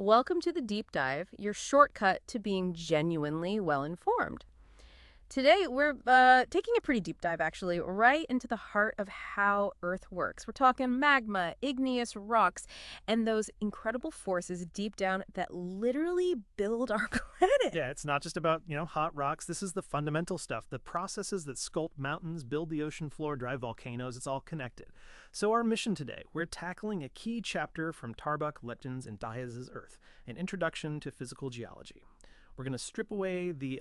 Welcome to the Deep Dive, your shortcut to being genuinely well-informed. Today, we're taking a pretty deep dive, actually, right into the heart of how Earth works. We're talking magma, igneous rocks, and those incredible forces deep down that literally build our planet. Yeah, it's not just about, hot rocks. This is the fundamental stuff. The processes that sculpt mountains, build the ocean floor, drive volcanoes, it's all connected. So our mission today, we're tackling a key chapter from Tarbuck, Letjens, and Diaz's Earth, an introduction to physical geology. We're going to strip away the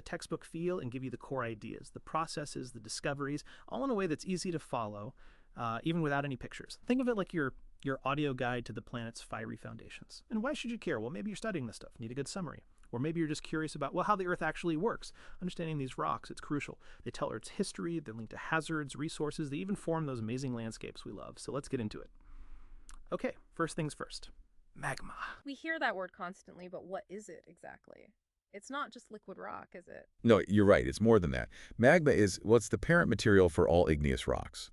textbook feel and give you the core ideas, the processes, the discoveries, all in a way that's easy to follow, even without any pictures. Think of it like your audio guide to the planet's fiery foundations. And why should you care? Well, maybe you're studying this stuff, need a good summary. Or maybe you're just curious about, how the Earth actually works. Understanding these rocks, it's crucial. They tell Earth's history, they're linked to hazards, resources, they even form those amazing landscapes we love. So let's get into it. Okay, first things first. Magma. We hear that word constantly, but what is it exactly? It's not just liquid rock, is it? No, you're right. It's more than that. Magma is what's the parent material for all igneous rocks.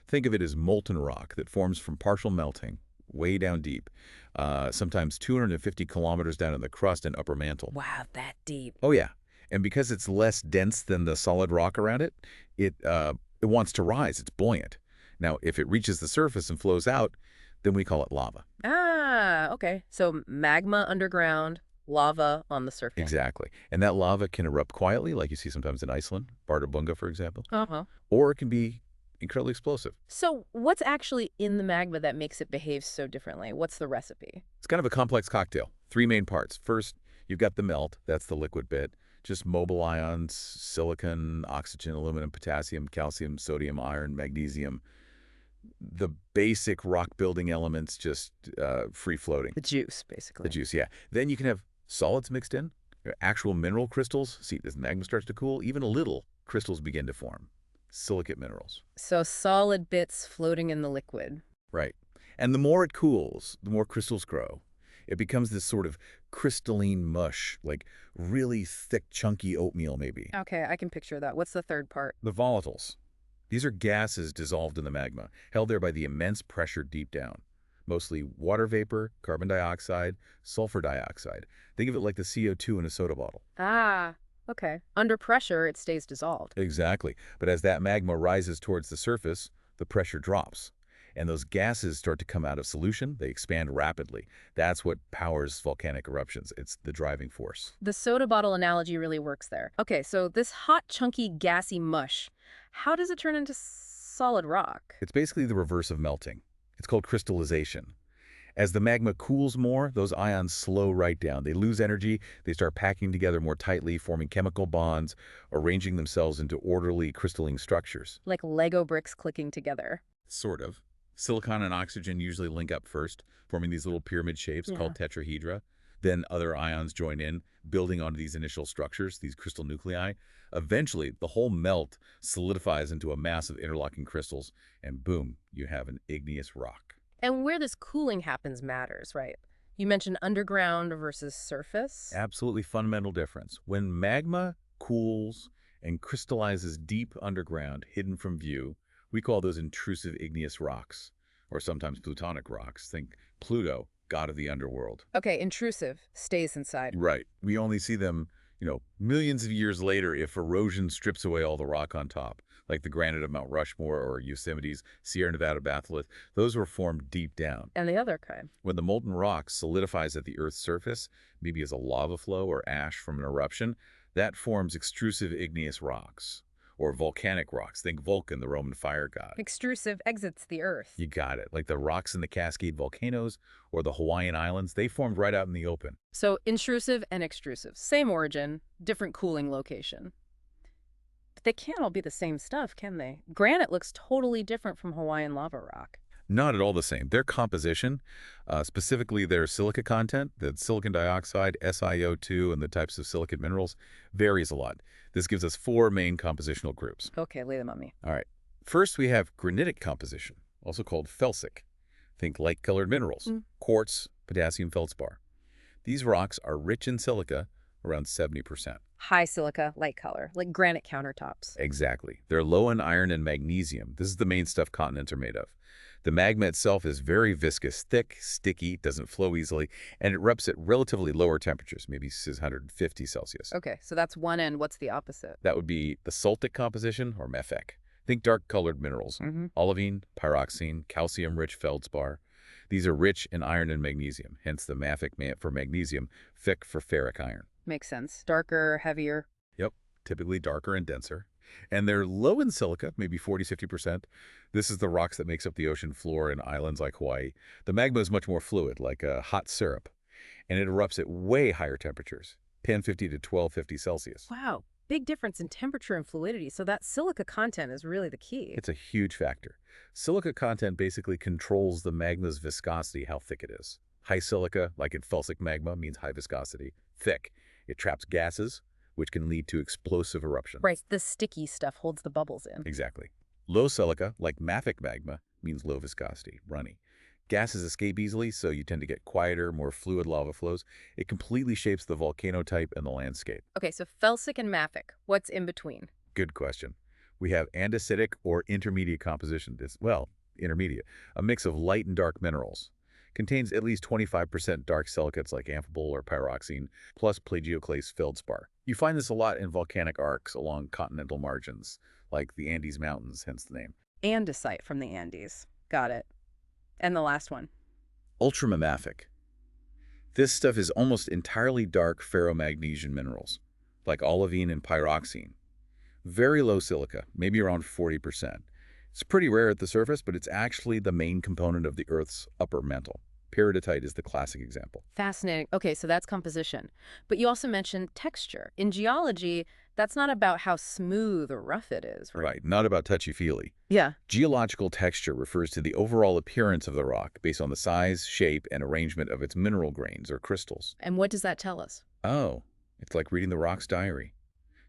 Think of it as molten rock that forms from partial melting, way down deep, sometimes 250 kilometers down in the crust and upper mantle. Wow, that deep. Oh, yeah. And because it's less dense than the solid rock around it, it wants to rise. It's buoyant. Now, if it reaches the surface and flows out, then we call it lava. Ah, okay. So magma underground, lava on the surface. Exactly. And that lava can erupt quietly, like you see sometimes in Iceland, Bardarbunga, for example. Uh-huh. Or it can be incredibly explosive. So what's actually in the magma that makes it behave so differently? What's the recipe? It's kind of a complex cocktail. Three main parts. First, you've got the melt. That's the liquid bit. Just mobile ions, silicon, oxygen, aluminum, potassium, calcium, sodium, iron, magnesium. The basic rock-building elements just free-floating. The juice, basically. The juice, yeah. Then you can have solids mixed in, actual mineral crystals. See, as magma starts to cool, even a little, crystals begin to form. Silicate minerals. So solid bits floating in the liquid. Right. And the more it cools, the more crystals grow. It becomes this sort of crystalline mush, like really thick, chunky oatmeal, maybe. Okay, I can picture that. What's the third part? The volatiles. These are gases dissolved in the magma, held there by the immense pressure deep down. Mostly water vapor, carbon dioxide, sulfur dioxide. Think of it like the CO2 in a soda bottle. Ah, okay. Under pressure, it stays dissolved. Exactly. But as that magma rises towards the surface, the pressure drops. And those gases start to come out of solution. They expand rapidly. That's what powers volcanic eruptions. It's the driving force. The soda bottle analogy really works there. Okay, so this hot, chunky, gassy mush, how does it turn into solid rock? It's basically the reverse of melting. It's called crystallization. As the magma cools more, those ions slow right down. They lose energy, they start packing together more tightly, forming chemical bonds, arranging themselves into orderly crystalline structures. Like Lego bricks clicking together. Sort of. Silicon and oxygen usually link up first, forming these little pyramid shapes called tetrahedra. Then other ions join in, building onto these initial structures, these crystal nuclei. Eventually, the whole melt solidifies into a mass of interlocking crystals, and boom, you have an igneous rock. And where this cooling happens matters, right? You mentioned underground versus surface. Absolutely fundamental difference. When magma cools and crystallizes deep underground, hidden from view, we call those intrusive igneous rocks, or sometimes plutonic rocks. Think Pluto, god of the underworld. Okay, intrusive, stays inside. Right. We only see them, millions of years later if erosion strips away all the rock on top, like the granite of Mount Rushmore or Yosemite's Sierra Nevada batholith. Those were formed deep down. And the other kind? When the molten rock solidifies at the Earth's surface, maybe as a lava flow or ash from an eruption, that forms extrusive igneous rocks. Or volcanic rocks. Think Vulcan, the Roman fire god. Extrusive exits the Earth. You got it. Like the rocks in the Cascade volcanoes or the Hawaiian Islands, they formed right out in the open. So intrusive and extrusive. Same origin, different cooling location. But they can't all be the same stuff, can they? Granite looks totally different from Hawaiian lava rock. Not at all the same. Their composition, specifically their silica content, the silicon dioxide, SiO2, and the types of silicate minerals, varies a lot. This gives us four main compositional groups. Okay, lay them on me. All right. First, we have granitic composition, also called felsic. Think light-colored minerals, quartz, potassium feldspar. These rocks are rich in silica, around 70%. High silica, light color, like granite countertops. Exactly. They're low in iron and magnesium. This is the main stuff continents are made of. The magma itself is very viscous, thick, sticky, doesn't flow easily, and it erupts at relatively lower temperatures, maybe 650 Celsius. Okay, so that's one end. What's the opposite? That would be basaltic composition, or mafic. Think dark-colored minerals. Olivine, pyroxene, calcium-rich feldspar. These are rich in iron and magnesium, hence the mafic for magnesium, fic for ferric iron. Makes sense. Darker, heavier. Yep, typically darker and denser. And they're low in silica, maybe 40–50%. This is the rocks that makes up the ocean floor in islands like Hawaii. The magma is much more fluid, like a hot syrup, and it erupts at way higher temperatures, 1050 to 1250 Celsius. Wow, big difference in temperature and fluidity. So that silica content is really the key. It's a huge factor. Silica content basically controls the magma's viscosity, how thick it is. High silica, like in felsic magma, means high viscosity. Thick, it traps gases, which can lead to explosive eruptions. Right, the sticky stuff holds the bubbles in. Exactly. Low silica, like mafic magma, means low viscosity, runny. Gases escape easily, so you tend to get quieter, more fluid lava flows. It completely shapes the volcano type and the landscape. Okay, so felsic and mafic, what's in between? Good question. We have andesitic or intermediate composition. Intermediate, a mix of light and dark minerals. Contains at least 25% dark silicates like amphibole or pyroxene, plus plagioclase feldspar. You find this a lot in volcanic arcs along continental margins, like the Andes Mountains, hence the name. Andesite from the Andes. Got it. And the last one. Ultramafic. This stuff is almost entirely dark ferromagnesian minerals, like olivine and pyroxene. Very low silica, maybe around 40%. It's pretty rare at the surface, but it's actually the main component of the Earth's upper mantle. Peridotite is the classic example. Fascinating. Okay, so that's composition. But you also mentioned texture. In geology, that's not about how smooth or rough it is, right? Right, not about touchy-feely. Yeah. Geological texture refers to the overall appearance of the rock based on the size, shape, and arrangement of its mineral grains or crystals. And what does that tell us? Oh, it's like reading the rock's diary.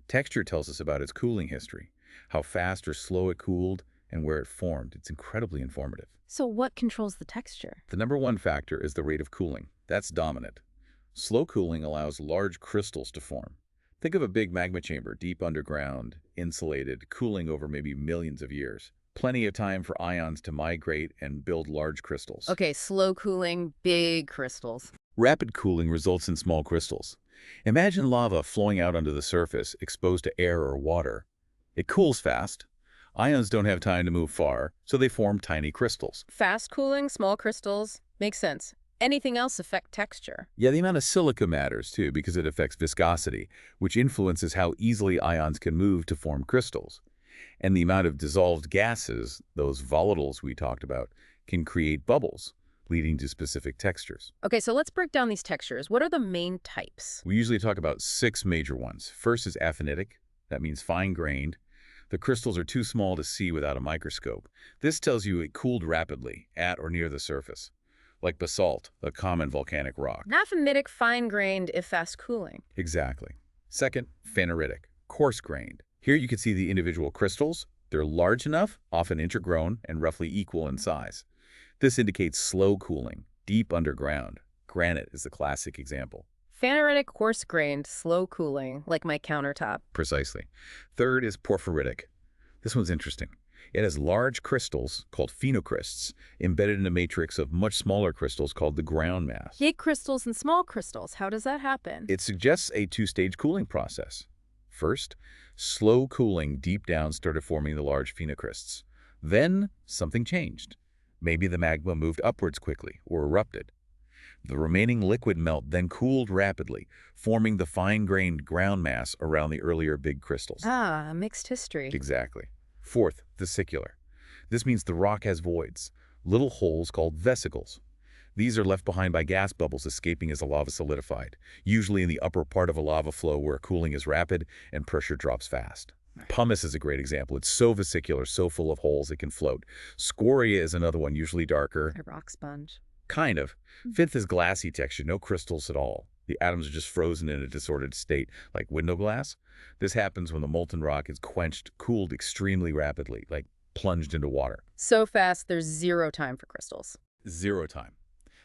Texture tells us about its cooling history, how fast or slow it cooled, and where it formed. It's incredibly informative. So what controls the texture? The number one factor is the rate of cooling. That's dominant. Slow cooling allows large crystals to form. Think of a big magma chamber deep underground, insulated, cooling over maybe millions of years. Plenty of time for ions to migrate and build large crystals. Okay, slow cooling, big crystals. Rapid cooling results in small crystals. Imagine lava flowing out onto the surface, exposed to air or water. It cools fast. Ions don't have time to move far, so they form tiny crystals. Fast cooling, small crystals. Makes sense. Anything else affect texture? Yeah, the amount of silica matters too, because it affects viscosity, which influences how easily ions can move to form crystals. And the amount of dissolved gases, those volatiles we talked about, can create bubbles, leading to specific textures. Okay, so let's break down these textures. What are the main types? We usually talk about 6 major ones. First is aphanitic. That means fine-grained. The crystals are too small to see without a microscope. This tells you it cooled rapidly, at or near the surface, like basalt, a common volcanic rock. Aphanitic, fine-grained, if fast cooling. Exactly. Second, phaneritic, coarse-grained. Here you can see the individual crystals. They're large enough, often intergrown, and roughly equal in size. This indicates slow cooling, deep underground. Granite is the classic example. Phaneritic, coarse-grained, slow cooling, like my countertop. Precisely. Third is porphyritic. This one's interesting. It has large crystals, called phenocrysts, embedded in a matrix of much smaller crystals called the ground mass. Big crystals and small crystals. How does that happen? It suggests a 2-stage cooling process. First, slow cooling deep down started forming the large phenocrysts. Then, something changed. Maybe the magma moved upwards quickly, or erupted. The remaining liquid melt then cooled rapidly, forming the fine-grained ground mass around the earlier big crystals. Ah, mixed history. Exactly. Fourth, vesicular. This means the rock has voids, little holes called vesicles. These are left behind by gas bubbles escaping as the lava solidified, usually in the upper part of a lava flow where cooling is rapid and pressure drops fast. Pumice is a great example. It's so vesicular, so full of holes it can float. Scoria is another one, usually darker. A rock sponge. Kind of. Fifth is glassy texture, no crystals at all. The atoms are just frozen in a disordered state, like window glass. This happens when the molten rock is quenched, cooled extremely rapidly, like plunged into water. So fast, there's zero time for crystals. Zero time.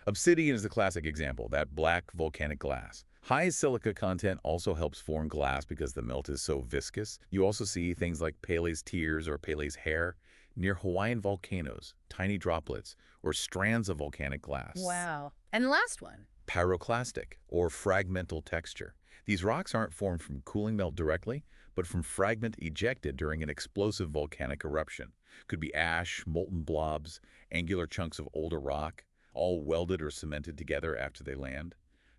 Obsidian is the classic example, that black volcanic glass. High silica content also helps form glass because the melt is so viscous. You also see things like Pele's tears or Pele's hair near Hawaiian volcanoes, tiny droplets, or strands of volcanic glass. Wow. And the last one. Pyroclastic, or fragmental texture. These rocks aren't formed from cooling melt directly, but from fragment ejected during an explosive volcanic eruption. Could be ash, molten blobs, angular chunks of older rock, all welded or cemented together after they land.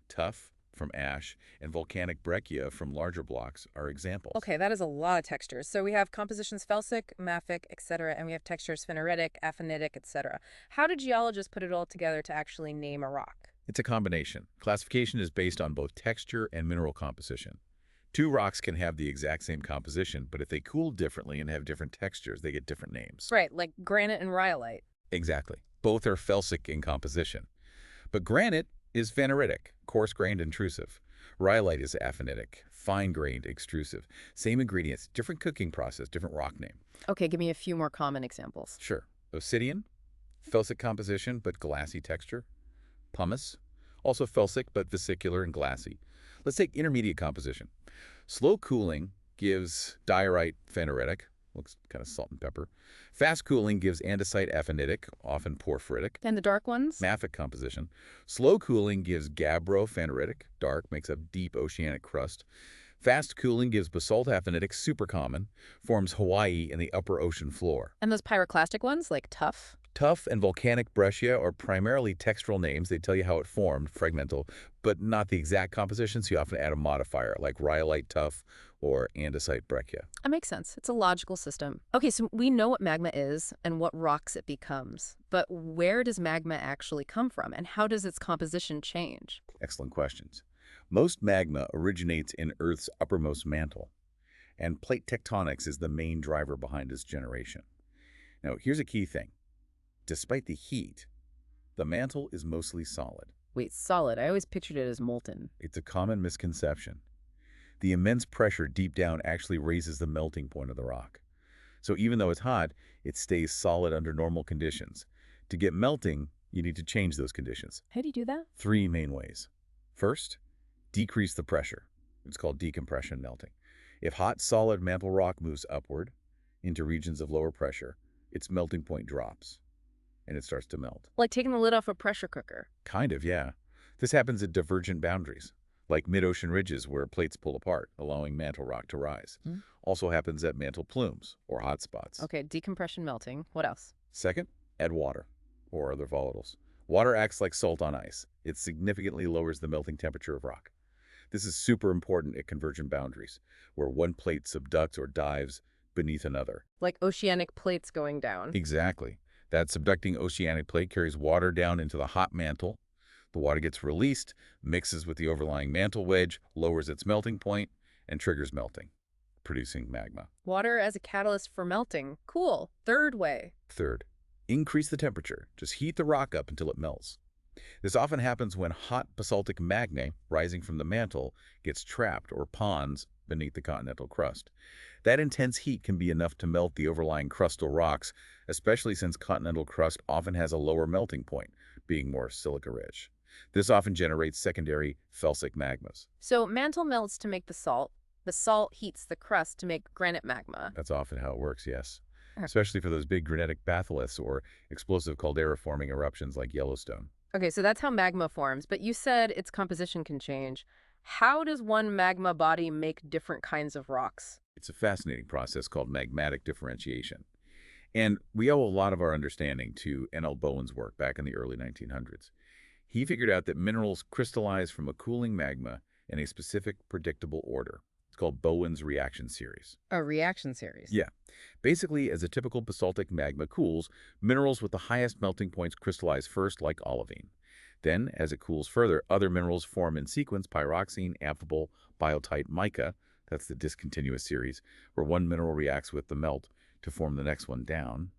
Tuff, from ash, and volcanic breccia from larger blocks are examples. Okay, that is a lot of textures. So we have compositions felsic, mafic, etc., and we have textures pheneritic, aphanitic, etc. How do geologists put it all together to actually name a rock? It's a combination. Classification is based on both texture and mineral composition. Two rocks can have the exact same composition, but if they cool differently and have different textures, they get different names. Right, like granite and rhyolite. Exactly. Both are felsic in composition. But granite is pheneritic, coarse-grained intrusive. Rhyolite is aphanitic, fine-grained extrusive. Same ingredients, different cooking process, different rock name. Okay, give me a few more common examples. Sure. Obsidian, felsic composition but glassy texture. Pumice, also felsic but vesicular and glassy. Let's take intermediate composition. Slow cooling gives diorite pheneritic, looks kind of salt and pepper. Fast cooling gives andesite aphanitic, often porphyritic. And the dark ones? Mafic composition. Slow cooling gives gabbro pheneritic, dark, makes up deep oceanic crust. Fast cooling gives basalt aphanitic, super common, forms Hawaii and the upper ocean floor. And those pyroclastic ones, like tuff? Tuff and volcanic breccia are primarily textural names. They tell you how it formed, fragmental, but not the exact composition, so you often add a modifier, like rhyolite tuff or andesite breccia. That makes sense. It's a logical system. Okay, so we know what magma is and what rocks it becomes, but where does magma actually come from, and how does its composition change? Excellent questions. Most magma originates in Earth's uppermost mantle, and plate tectonics is the main driver behind its generation. Now, here's a key thing. Despite the heat, the mantle is mostly solid. Wait, solid. I always pictured it as molten. It's a common misconception. The immense pressure deep down actually raises the melting point of the rock. So even though it's hot, it stays solid under normal conditions. To get melting, you need to change those conditions. How do you do that? Three main ways. First, decrease the pressure. It's called decompression melting. If hot, solid mantle rock moves upward into regions of lower pressure, its melting point drops, and it starts to melt. Like taking the lid off a pressure cooker. Kind of, yeah. This happens at divergent boundaries, like mid-ocean ridges where plates pull apart, allowing mantle rock to rise. Also happens at mantle plumes, or hot spots. Okay, decompression melting. What else? Second, add water, or other volatiles. Water acts like salt on ice. It significantly lowers the melting temperature of rock. This is super important at convergent boundaries, where one plate subducts or dives beneath another. Like oceanic plates going down. Exactly. That subducting oceanic plate carries water down into the hot mantle. The water gets released, mixes with the overlying mantle wedge, lowers its melting point, and triggers melting, producing magma. Water as a catalyst for melting. Cool. Third way. Third, increase the temperature. Just heat the rock up until it melts. This often happens when hot basaltic magma rising from the mantle gets trapped or ponds beneath the continental crust. That intense heat can be enough to melt the overlying crustal rocks, especially since continental crust often has a lower melting point, being more silica-rich. This often generates secondary felsic magmas. So mantle melts to make the salt. The salt heats the crust to make granite magma. That's often how it works, yes. Especially for those big granitic batholiths or explosive caldera-forming eruptions like Yellowstone. Okay, so that's how magma forms, but you said its composition can change. How does one magma body make different kinds of rocks? It's a fascinating process called magmatic differentiation. And we owe a lot of our understanding to N.L. Bowen's work back in the early 1900s. He figured out that minerals crystallize from a cooling magma in a specific predictable order. It's called Bowen's reaction series. A reaction series? Yeah. Basically, as a typical basaltic magma cools, minerals with the highest melting points crystallize first, like olivine. Then, as it cools further, other minerals form in sequence: pyroxene, amphibole, biotite, mica. That's the discontinuous series, where one mineral reacts with the melt to form the next one down.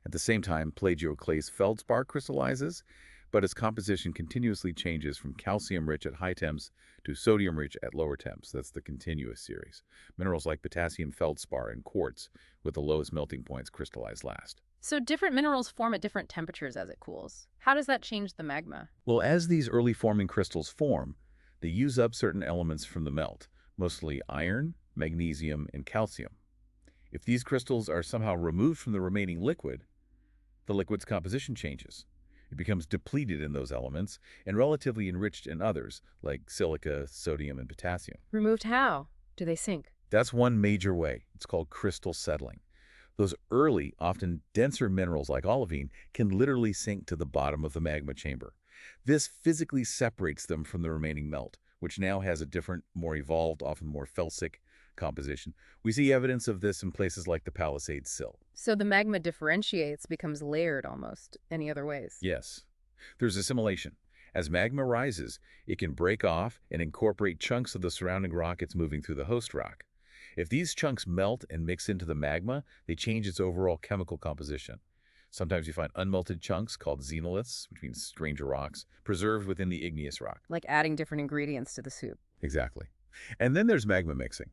At the same time, plagioclase feldspar crystallizes, but its composition continuously changes from calcium-rich at high temps to sodium-rich at lower temps. That's the continuous series. Minerals like potassium feldspar and quartz, with the lowest melting points, crystallize last. So different minerals form at different temperatures as it cools. How does that change the magma? Well, as these early forming crystals form, They use up certain elements from the melt, mostly iron, magnesium, and calcium. If these crystals are somehow removed from the remaining liquid, the liquid's composition changes. It becomes depleted in those elements and relatively enriched in others, like silica, sodium, and potassium. Removed how? Do they sink? That's one major way. It's called crystal settling. Those early, often denser minerals like olivine can literally sink to the bottom of the magma chamber. This physically separates them from the remaining melt, which now has a different, more evolved, often more felsic composition. We see evidence of this in places like the Palisades Sill. So the magma differentiates, becomes layered almost. Any other ways? Yes. There's assimilation. As magma rises, it can break off and incorporate chunks of the surrounding rock it's moving through the host rock. If these chunks melt and mix into the magma, they change its overall chemical composition. Sometimes you find unmelted chunks called xenoliths, which means stranger rocks, preserved within the igneous rock. Like adding different ingredients to the soup. Exactly. And then there's magma mixing.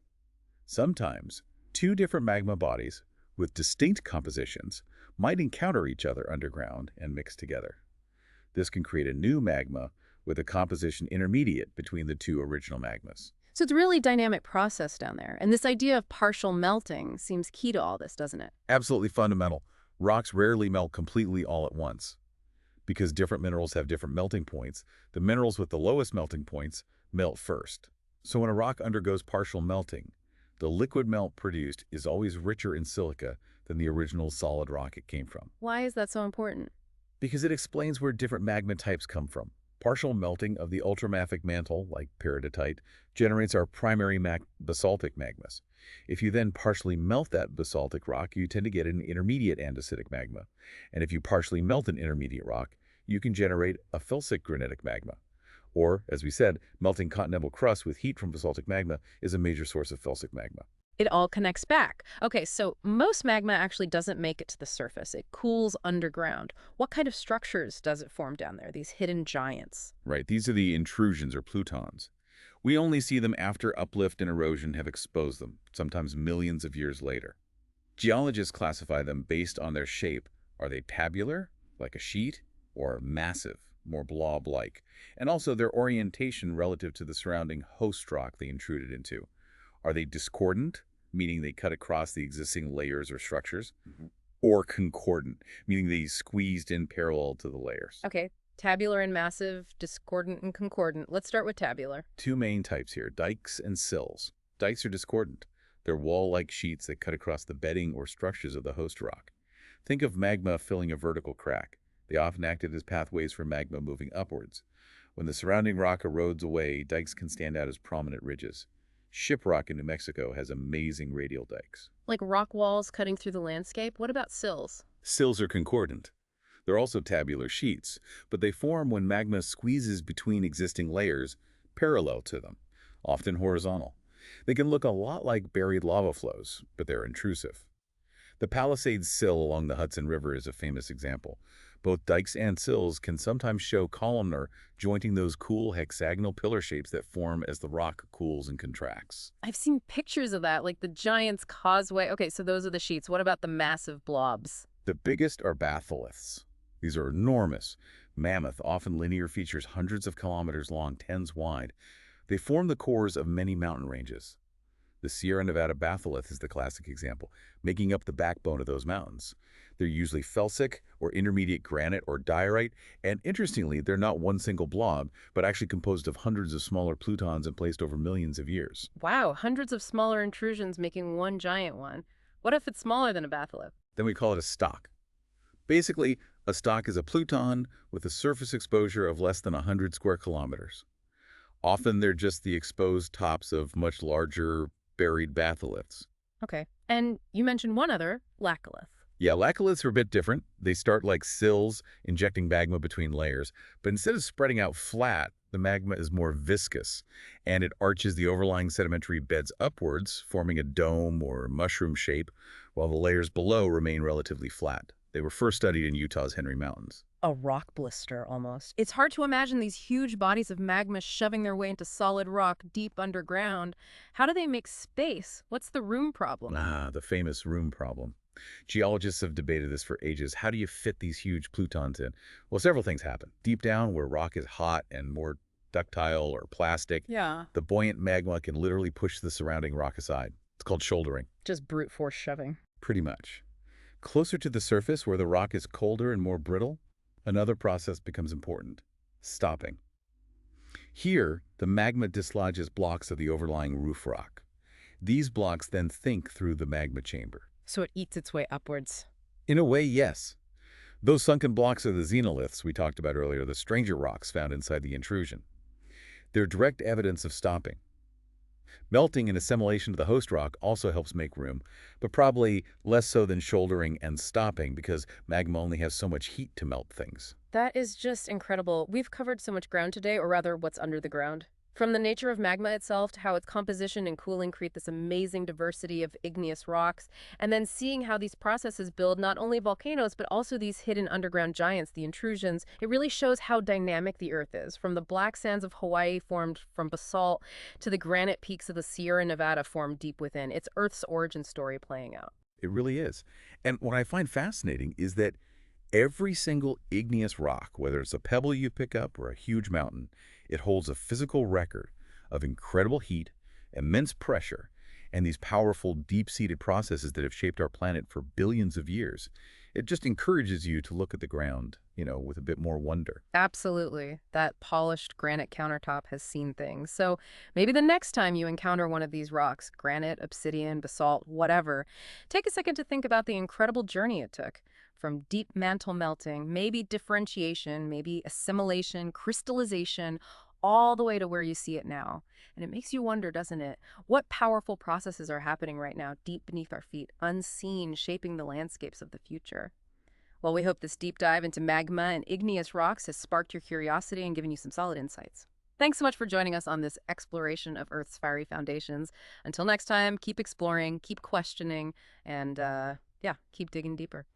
Sometimes, two different magma bodies with distinct compositions might encounter each other underground and mix together. This can create a new magma with a composition intermediate between the two original magmas. So it's a really dynamic process down there. And this idea of partial melting seems key to all this, doesn't it? Absolutely fundamental. Rocks rarely melt completely all at once. Because different minerals have different melting points, the minerals with the lowest melting points melt first. So when a rock undergoes partial melting, the liquid melt produced is always richer in silica than the original solid rock it came from. Why is that so important? Because it explains where different magma types come from. Partial melting of the ultramafic mantle, like peridotite, generates our primary basaltic magmas. If you then partially melt that basaltic rock, you tend to get an intermediate andesitic magma. And if you partially melt an intermediate rock, you can generate a felsic granitic magma. Or, as we said, melting continental crust with heat from basaltic magma is a major source of felsic magma. It all connects back. Okay, so most magma actually doesn't make it to the surface. It cools underground. What kind of structures does it form down there, these hidden giants? Right, these are the intrusions or plutons. We only see them after uplift and erosion have exposed them, sometimes millions of years later. Geologists classify them based on their shape. Are they tabular, like a sheet, or massive, more blob-like? And also their orientation relative to the surrounding host rock they intruded into. Are they discordant, meaning they cut across the existing layers or structures? Or concordant, meaning they squeezed in parallel to the layers? Okay, tabular and massive, discordant and concordant. Let's start with tabular. Two main types here, dikes and sills. Dikes are discordant. They're wall-like sheets that cut across the bedding or structures of the host rock. Think of magma filling a vertical crack. They often acted as pathways for magma moving upwards. When the surrounding rock erodes away, dikes can stand out as prominent ridges. Shiprock in New Mexico has amazing radial dikes. Like rock walls cutting through the landscape? What about sills? Sills are concordant. They're also tabular sheets, but they form when magma squeezes between existing layers parallel to them, often horizontal. They can look a lot like buried lava flows, but they're intrusive. The Palisades Sill along the Hudson River is a famous example. Both dikes and sills can sometimes show columnar, jointing those cool hexagonal pillar shapes that form as the rock cools and contracts. I've seen pictures of that, like the Giant's Causeway. Okay, so those are the sheets. What about the massive blobs? The biggest are batholiths. These are enormous, mammoth, often linear features hundreds of kilometers long, tens wide. They form the cores of many mountain ranges. The Sierra Nevada batholith is the classic example, making up the backbone of those mountains. They're usually felsic or intermediate granite or diorite, and interestingly, they're not one single blob, but actually composed of hundreds of smaller plutons and placed over millions of years. Wow, hundreds of smaller intrusions making one giant one. What if it's smaller than a batholith? Then we call it a stock. Basically, a stock is a pluton with a surface exposure of less than 100 square kilometers. Often they're just the exposed tops of much larger, buried batholiths. Okay, and you mentioned one other, laccolith. Yeah, laccoliths are a bit different. They start like sills, injecting magma between layers. But instead of spreading out flat, the magma is more viscous, and it arches the overlying sedimentary beds upwards, forming a dome or mushroom shape, while the layers below remain relatively flat. They were first studied in Utah's Henry Mountains. A rock blister, almost. It's hard to imagine these huge bodies of magma shoving their way into solid rock deep underground. How do they make space? What's the room problem? Ah, the famous room problem. Geologists have debated this for ages. How do you fit these huge plutons in? Well, several things happen. Deep down, where rock is hot and more ductile or plastic, Yeah. the buoyant magma can literally push the surrounding rock aside. It's called shouldering, Just brute force shoving. pretty much. Closer to the surface, where the rock is colder and more brittle, another process becomes important: stopping. Here, the magma dislodges blocks of the overlying roof rock. These blocks then sink through the magma chamber. So it eats its way upwards. In a way, yes. Those sunken blocks are the xenoliths we talked about earlier, the stranger rocks found inside the intrusion. They're direct evidence of stopping. Melting and assimilation to the host rock also helps make room, but probably less so than shouldering and stopping because magma only has so much heat to melt things. That is just incredible. We've covered so much ground today, or rather what's under the ground. From the nature of magma itself to how its composition and cooling create this amazing diversity of igneous rocks, and then seeing how these processes build not only volcanoes but also these hidden underground giants, the intrusions, it really shows how dynamic the Earth is, from the black sands of Hawaii formed from basalt to the granite peaks of the Sierra Nevada formed deep within. It's Earth's origin story playing out. It really is. And what I find fascinating is that every single igneous rock, whether it's a pebble you pick up or a huge mountain, it holds a physical record of incredible heat, immense pressure, and these powerful, deep-seated processes that have shaped our planet for billions of years. It just encourages you to look at the ground, with a bit more wonder. Absolutely. That polished granite countertop has seen things. So maybe the next time you encounter one of these rocks, granite, obsidian, basalt, whatever, take a second to think about the incredible journey it took. From deep mantle melting, maybe differentiation, maybe assimilation, crystallization, all the way to where you see it now. And it makes you wonder, doesn't it? What powerful processes are happening right now, deep beneath our feet, unseen, shaping the landscapes of the future? Well, we hope this deep dive into magma and igneous rocks has sparked your curiosity and given you some solid insights. Thanks so much for joining us on this exploration of Earth's fiery foundations. Until next time, keep exploring, keep questioning, and keep digging deeper.